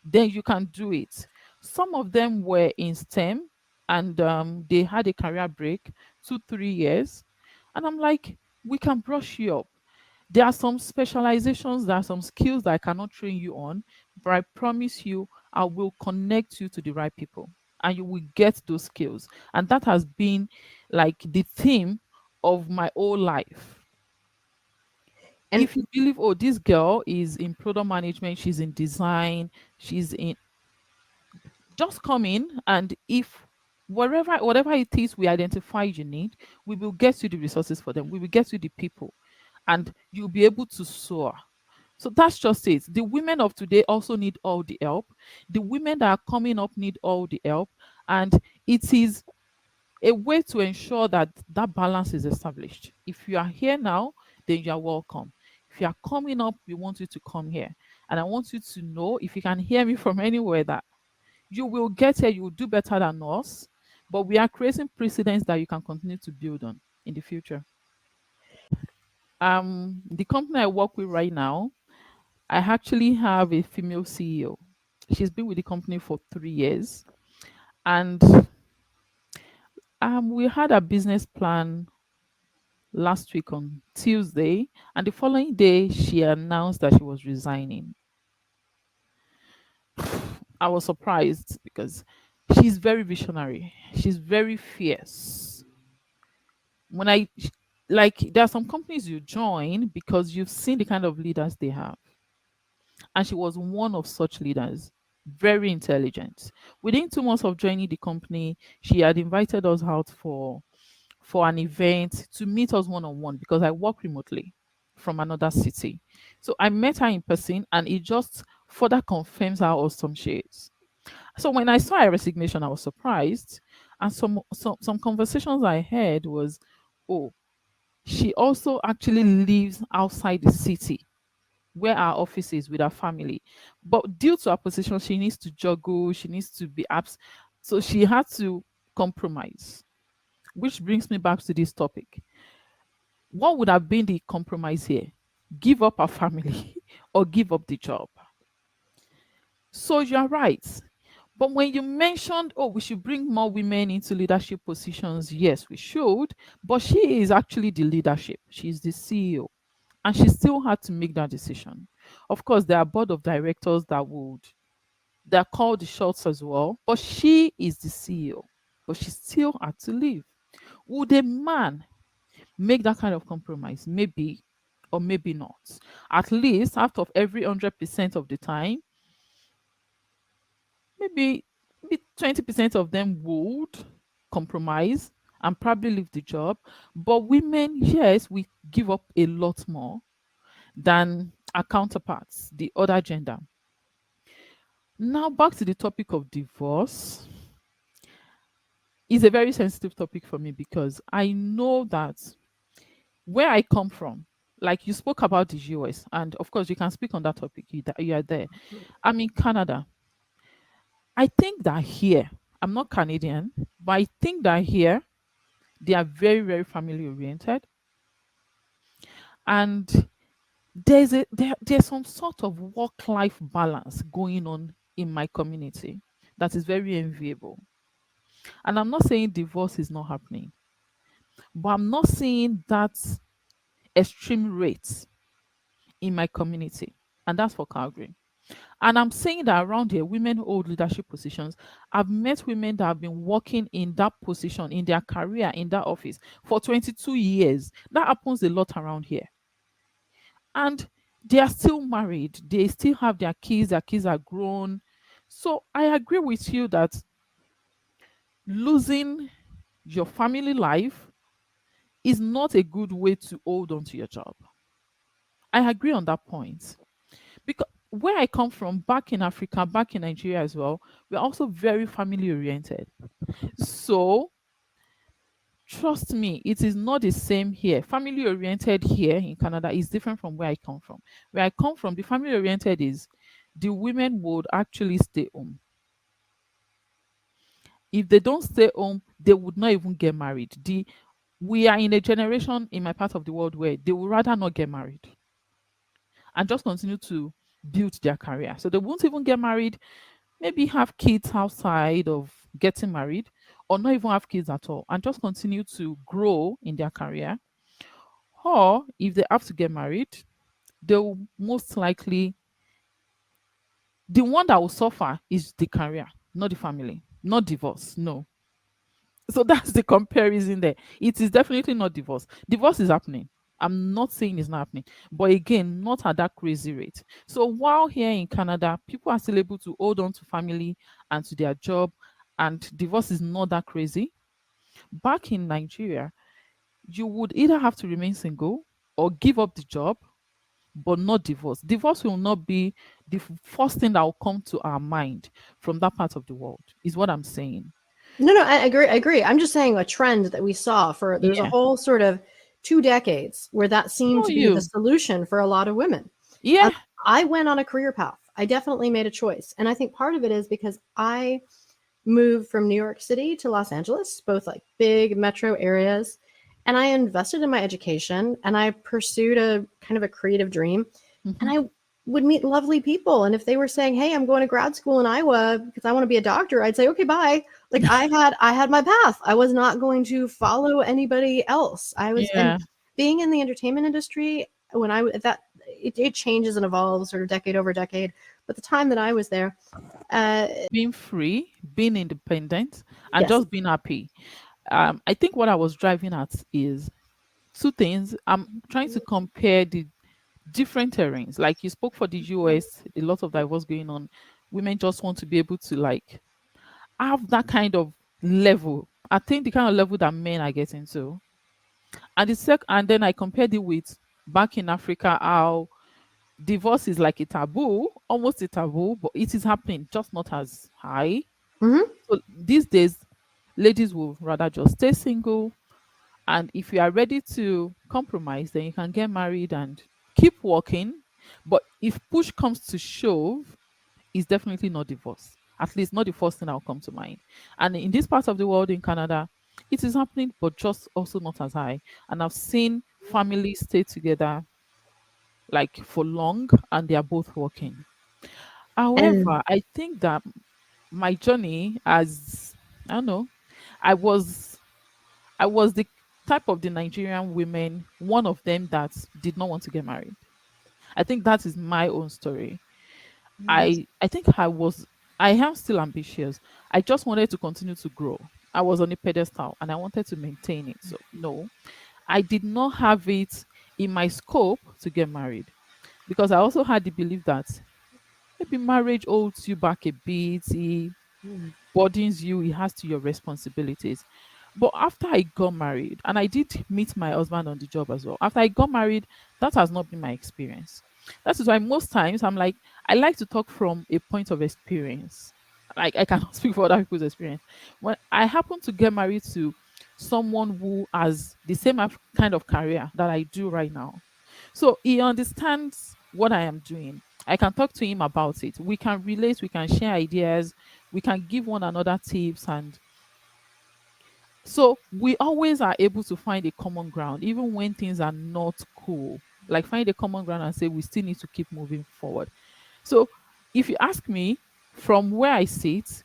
Speaker 1: Then you can do it. Some of them were in STEM and they had a career break 2 3 years, and I'm like, we can brush you up. There are some specializations, there are some skills that I cannot train you on, but I promise you, I will connect you to the right people and you will get those skills. And that has been like the theme of my whole life.
Speaker 2: And
Speaker 1: If you believe, oh, this girl is in product management, she's in design, she's in, just come in, and if whatever it is we identify you need, we will get you the resources for them, we will get you the people, and you'll be able to soar. So that's just it. The women of today also need all the help. The women that are coming up need all the help. And it is a way to ensure that that balance is established. If you are here now, then you are welcome. If you are coming up, we want you to come here. And I want you to know, if you can hear me from anywhere, that you will get here, you will do better than us. But we are creating precedents that you can continue to build on in the future. The company I work with right now, I actually have a female CEO. She's been with the company for 3 years. And we had a business plan last week on Tuesday. And the following day, she announced that she was resigning. I was surprised because she's very visionary, she's very fierce. When I like, there are some companies you join because you've seen the kind of leaders they have, and she was one of such leaders. Very intelligent. Within 2 months of joining the company, she had invited us out for an event to meet us one on one because I work remotely from another city. So I met her in person, and it just further confirms how awesome she is. So when I saw her resignation, I was surprised. And some conversations I had was, oh, she also actually lives outside the city where our office is with her family. But due to her position, she needs to juggle, she needs to be abs. So she had to compromise, which brings me back to this topic. What would have been the compromise here? Give up her family or give up the job? So you're right. But when you mentioned, oh, we should bring more women into leadership positions, yes, we should. But she is actually the leadership. She's the CEO. And she still had to make that decision. Of course, there are board of directors that call the shots as well. But she is the CEO. But she still had to leave. Would a man make that kind of compromise? Maybe or maybe not. At least out of every 100% of the time, maybe 20% of them would compromise and probably leave the job. But women, yes, we give up a lot more than our counterparts, the other gender. Now, back to the topic of divorce. Is a very sensitive topic for me because I know that where I come from, like you spoke about the US, and of course, you can speak on that topic. You are there. I'm in Canada. I think that here, I'm not Canadian, but I think that here they are very, very family oriented. And there's some sort of work-life balance going on in my community that is very enviable. And I'm not saying divorce is not happening, but I'm not seeing that extreme rate in my community. And that's for Calgary. And I'm saying that around here, women hold leadership positions. I've met women that have been working in that position, in their career, in that office for 22 years. That happens a lot around here. And they are still married. They still have their kids are grown. So I agree with you that losing your family life is not a good way to hold on to your job. I agree on that point. Because where I come from, back in Africa, back in Nigeria as well, we're also very family oriented. So trust me, it is not the same here. Family oriented here in Canada is different from where I come from. Where I come from, the family oriented is the women would actually stay home. If they don't stay home, they would not even get married. We are in a generation in my part of the world where they would rather not get married and just continue to build their career. So they won't even get married, maybe have kids outside of getting married, or not even have kids at all, and just continue to grow in their career. Or if they have to get married, they will most likely, the one that will suffer is the career, not the family, not divorce. No. So that's the comparison there. It is definitely not divorce. Divorce is happening. I'm not saying it's not happening, but again, not at that crazy rate. So while here in Canada, people are still able to hold on to family and to their job, and divorce is not that crazy. Back in Nigeria, you would either have to remain single or give up the job, but not divorce. Divorce will not be the first thing that will come to our mind from that part of the world, is what I'm saying.
Speaker 2: No, no, I agree. I agree. I'm just saying a trend that we saw for there's a
Speaker 1: Yeah.
Speaker 2: whole sort of 2 decades where that seemed
Speaker 1: Oh,
Speaker 2: to be the
Speaker 1: you.
Speaker 2: solution for a lot of women. Um,
Speaker 1: Yeah.
Speaker 2: I went on a career path. I definitely made a choice, and I think part of it is because I moved from New York City to Los Angeles, both like big metro areas, and I invested in my education and I pursued a kind of a creative dream, and
Speaker 1: Mhm.
Speaker 2: I would meet lovely people, and if they were saying, "Hey, I'm going to grad school in Iowa because I want to be a doctor," I'd say, "Okay, bye." Like I had my path. I was not going to follow anybody else. I was and
Speaker 1: Yeah.
Speaker 2: being in the entertainment industry when that it changes and evolves sort of decade over decade. But the time that I was there, uh,
Speaker 1: Being free, being independent, and
Speaker 2: yes,
Speaker 1: just being happy. I think what I was driving at is two things. I'm trying to compare the different terrains. Like you spoke for the US, a lot of divorce going on. Women just want to be able to like have that kind of level. I think the kind of level that men are getting to. And then I compared it with back in Africa how divorce is like a taboo, almost a taboo, but it is happening, just not as high.
Speaker 2: hmm
Speaker 1: So these days, ladies will rather just stay single. And if you are ready to compromise, then you can get married and keep working. But if push comes to shove, it's definitely not divorce. At least not the first thing that will come to mind. And in this part of the world, in Canada, it is happening, but just also not as high. And I've seen families stay together like for long and they are both working.
Speaker 2: and
Speaker 1: However, I think that my journey as, I don't know, I was I was the type of the Nigerian women, one of them that did not want to get married. I think that is my own story. I think I am still ambitious. I just wanted to continue to grow. I was on a pedestal and I wanted to maintain it. So no, I did not have it in my scope to get married because I also had the belief that maybe marriage holds you back a bit. It burdens you, it has to your responsibilities. But after I got married, and I did meet my husband on the job as well, after I got married, that has not been my experience. That is why most times I'm like, I like to talk from a point of experience. Like I cannot speak for other people's experience. When I happen to get married to someone who has the same kind of career that I do right now, so he understands what I am doing. I can talk to him about it. We can relate, we can share ideas, we can give one another tips. And so we always are able to find a common ground, even when things are not cool. Like find a common ground and say we still need to keep moving forward. So if you ask me, from where I sit,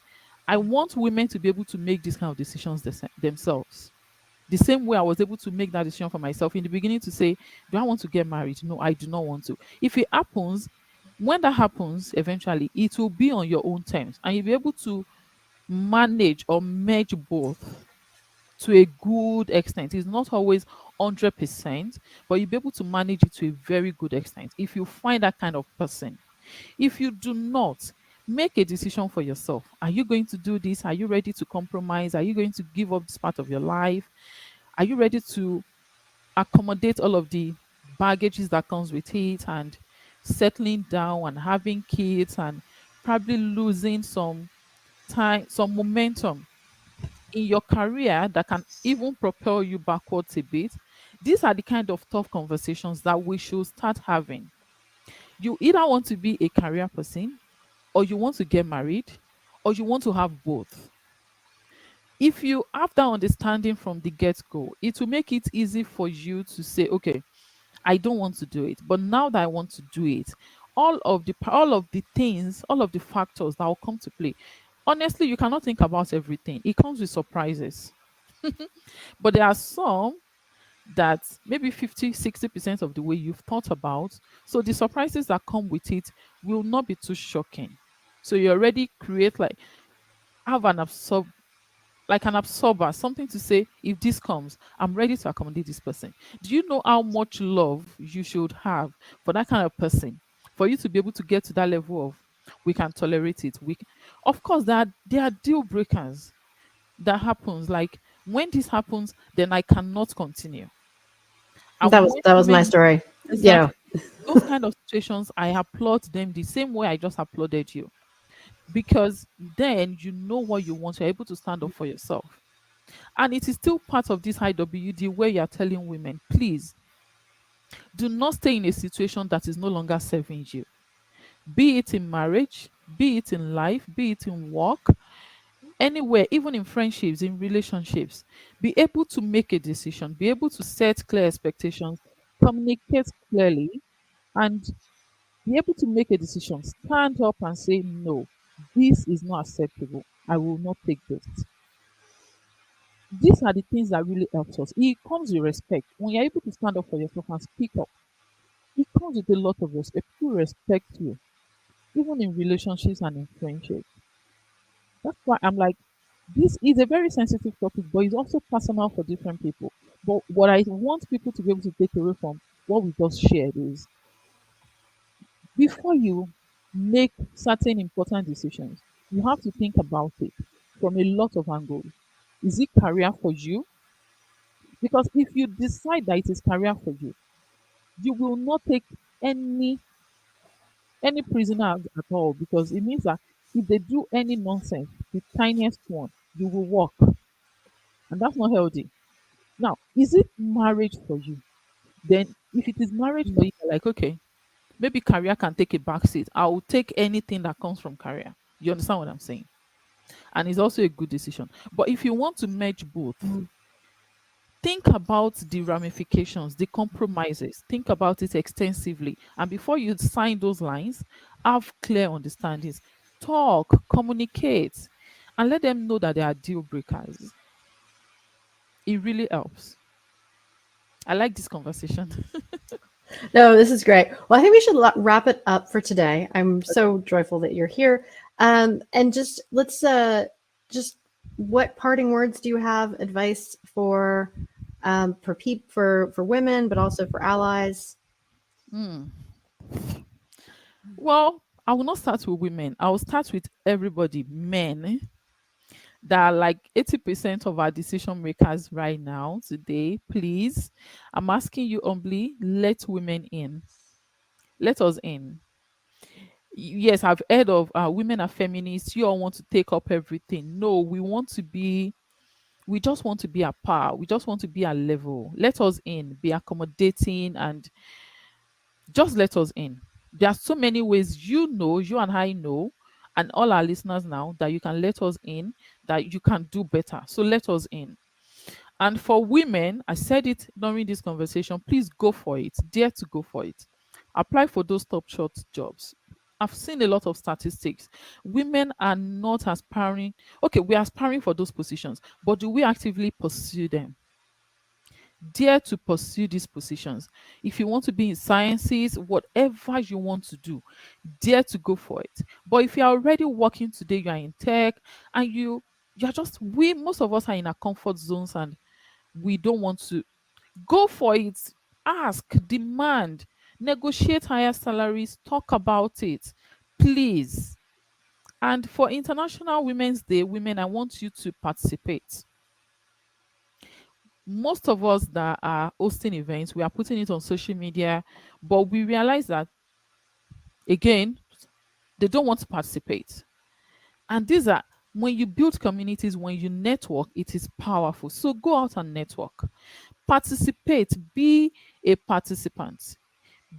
Speaker 1: I want women to be able to make these kind of decisions themselves. The same way I was able to make that decision for myself in the beginning to say, do I want to get married? No, I do not want to. If it happens, when that happens, eventually, it will be on your own terms and you'll be able to manage or merge both to a good extent. It's not always 100%, but you'll be able to manage it to a very good extent if you find that kind of person. If you do not, make a decision for yourself. Are you going to do this? Are you ready to compromise? Are you going to give up this part of your life? Are you ready to accommodate all of the baggages that comes with it and settling down and having kids and probably losing some time, some momentum in your career that can even propel you backwards a bit? These are the kind of tough conversations that we should start having. You either want to be a career person, or you want to get married, or you want to have both. If you have that understanding from the get-go, it will make it easy for you to say, okay, I don't want to do it, but now that I want to do it, all of the things, all of the factors that will come to play. Honestly, you cannot think about everything. It comes with surprises. But there are some that maybe 50, 60% of the way you've thought about. So the surprises that come with it will not be too shocking. So you already create like have an like an absorber, something to say, if this comes, I'm ready to accommodate this person. Do you know how much love you should have for that kind of person for you to be able to get to that level of we can tolerate it? Of course, there are deal breakers that happens. Like when this happens, then I cannot continue. And when
Speaker 2: That was my
Speaker 1: women
Speaker 2: story. Yeah.
Speaker 1: exactly those kind of situations, I applaud them the same way I just applauded you because then you know what you want. You're able to stand up for yourself. And it is still part of this IWD where you are telling women, please do not stay in a situation that is no longer serving you. Be it in marriage, be it in life, be it in work, anywhere, even in friendships, in relationships. Be able to make a decision, be able to set clear expectations, communicate clearly, and be able to make a decision. Stand up and say, no, this is not acceptable. I will not take this. These are the things that really helps us. It comes with respect. When you're able to stand up for yourself and speak up, it comes with a lot of respect. People respect you, even in relationships and in friendships. That's why I'm like, this is a very sensitive topic, but it's also personal for different people. But what I want people to be able to take away from what we just shared is before you make certain important decisions, you have to think about it from a lot of angles. Is it career for you? Because if you decide that it is career for you, you will not take any prisoners at all because it means that if they do any nonsense, the tiniest one, you will walk, and that's not healthy. Now, is it marriage for you? Then, if it is marriage for you, you're like, okay, maybe career can take a backseat. I will take anything that comes from career. You understand what I'm saying? And it's also a good decision. But if you want to merge both, think about the ramifications, the compromises. Think about it extensively. And before you sign those lines, have clear understandings. talk, communicate, and let them know that they are deal breakers. It really helps. I like this conversation.
Speaker 2: No, this is great. Well, I think we should wrap it up for today. I'm so joyful that you're here. And just let's just what parting words do you have? Advice for women, but also for allies.
Speaker 1: Hmm. Well, I will not start with women. I will start with everybody, men that are like 80% of our decision makers right now, today. Please, I'm asking you humbly, let women in. Let us in. Yes, I've heard of women are feminists. You all want to take up everything. No, we just want to be a par. We just want to be a level. Let us in, be accommodating, and just let us in. There are so many ways you and I know, and all our listeners now, that you can let us in, that you can do better. So let us in. And for women, I said it during this conversation, please go for it. Dare to go for it. Apply for those top short jobs. I've seen a lot of statistics. Women are not aspiring. Okay, we are aspiring for those positions, but do we actively pursue them? Dare to pursue these positions. If you want to be in sciences, whatever you want to do, dare to go for it. But if you are already working today, you are in tech, and you're just we most of us are in our comfort zones, and we don't want to go for it. Ask, demand, negotiate higher salaries, talk about it, please. And for International Women's Day, women, I want you to participate. Most of us that are hosting events, we are putting it on social media, but we realize that, again, they don't want to participate. And these are, when you build communities, when you network, it is powerful. So go out and network, participate, be a participant,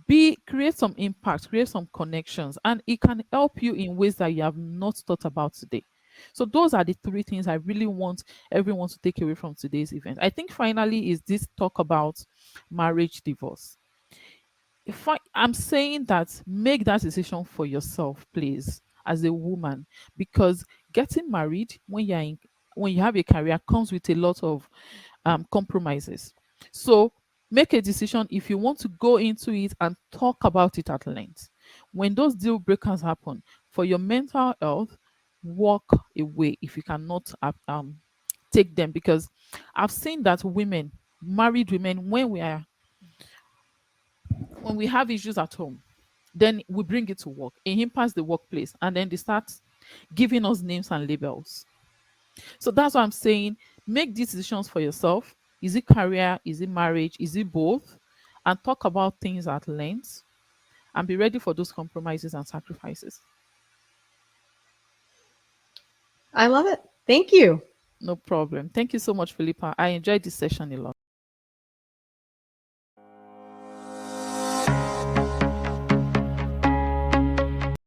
Speaker 1: be create some impact, create some connections, and it can help you in ways that you have not thought about today. So those are the three things I really want everyone to take away from today's event. I think finally is this talk about marriage divorce. I'm saying that, make that decision for yourself, please, as a woman, because getting married when you have a career comes with a lot of compromises. So make a decision if you want to go into it, and talk about it at length. When those deal breakers happen for your mental health, walk away if you cannot take them, because I've seen that women, married women, when we have issues at home, then we bring it to work. It impacts the workplace, and then they start giving us names and labels. So that's what I'm saying. Make these decisions for yourself. Is it career? Is it marriage? Is it both? And talk about things at length, and be ready for those compromises and sacrifices.
Speaker 2: I love it. Thank you.
Speaker 1: No problem. Thank you so much, Philippa. I enjoyed this session a lot.